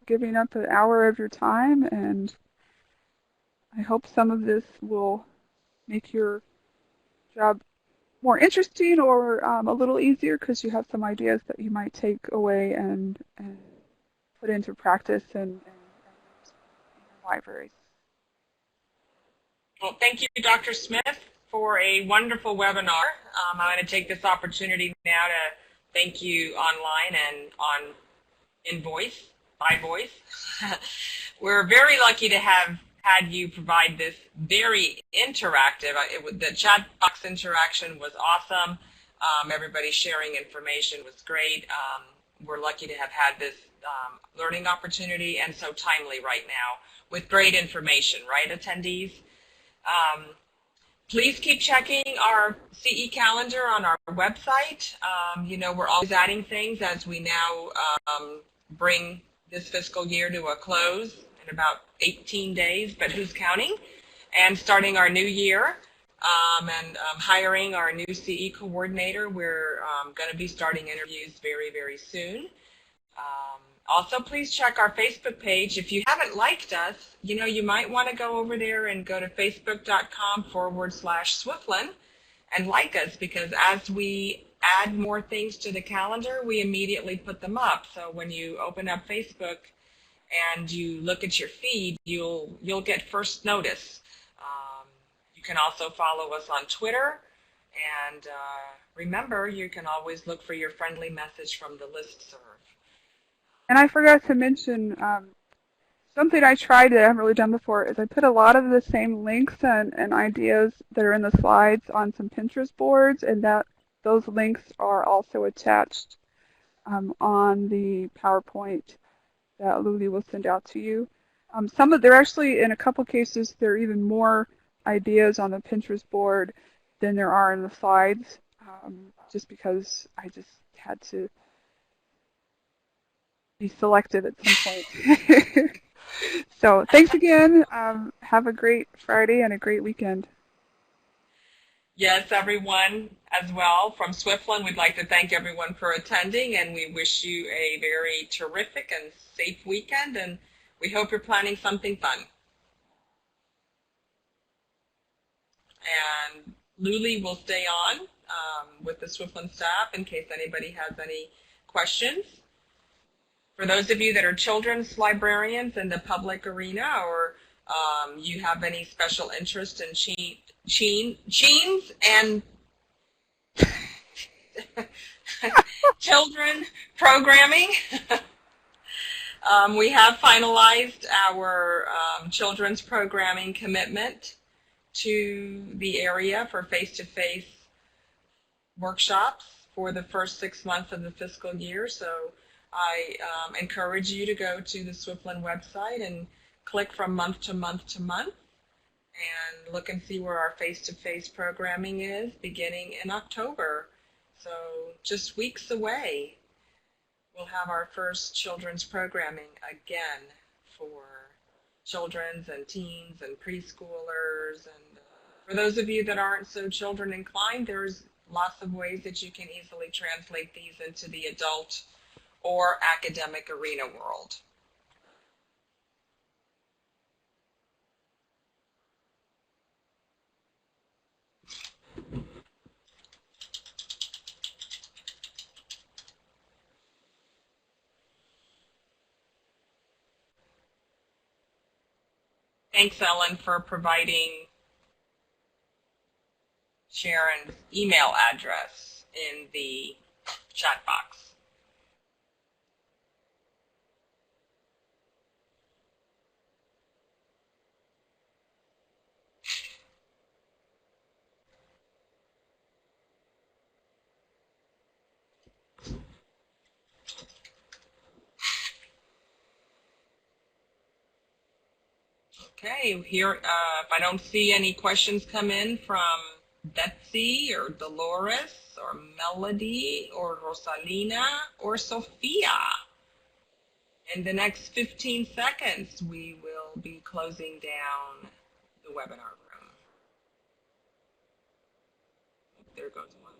giving up an hour of your time, and I hope some of this will make your job more interesting or a little easier, because you have some ideas that you might take away and put into practice in libraries. Well, thank you, Dr. Smith, for a wonderful webinar. I'm going to take this opportunity now to thank you online and by voice. We're very lucky to have had you provide this very interactive. The chat box interaction was awesome. Everybody sharing information was great. We're lucky to have had this learning opportunity, and so timely right now with great information, right, attendees? Please keep checking our CE calendar on our website. We're always adding things as we now bring this fiscal year to a close in about 18 days, but who's counting? And starting our new year and hiring our new CE coordinator. We're going to be starting interviews very, very soon. Also, please check our Facebook page. If you haven't liked us, you might want to go over there and go to facebook.com/Swiflin and like us, because as we add more things to the calendar, we immediately put them up. So when you open up Facebook and you look at your feed, you'll get first notice. You can also follow us on Twitter, and remember, you can always look for your friendly message from the listserv. And I forgot to mention something I tried that I haven't really done before is I put a lot of the same links and ideas that are in the slides on some Pinterest boards, and those links are also attached on the PowerPoint that Luli will send out to you. They're actually, in a couple cases, there are even more ideas on the Pinterest board than there are in the slides, just because I just had to be selective at some point. So thanks again. Have a great Friday and a great weekend. Yes, everyone as well. From Swiflin, we'd like to thank everyone for attending, and we wish you a very terrific and safe weekend, and we hope you're planning something fun. And Luli will stay on with the Swiflin staff in case anybody has any questions. For those of you that are children's librarians in the public arena, or you have any special interest in teens and children programming, we have finalized our children's programming commitment to the area for face-to-face workshops for the first 6 months of the fiscal year. So I encourage you to go to the Swiftland website and click from month to month to month and look and see where our face-to-face programming is beginning in October. So just weeks away, we'll have our first children's programming again for children's and teens and preschoolers. And for those of you that aren't so children inclined, there's lots of ways that you can easily translate these into the adult or academic arena world. Thanks, Ellen, for providing Sharon's email address in the chat box. Okay, here, if I don't see any questions come in from Betsy or Dolores or Melody or Rosalina or Sophia, in the next 15 seconds, we will be closing down the webinar room. There goes one.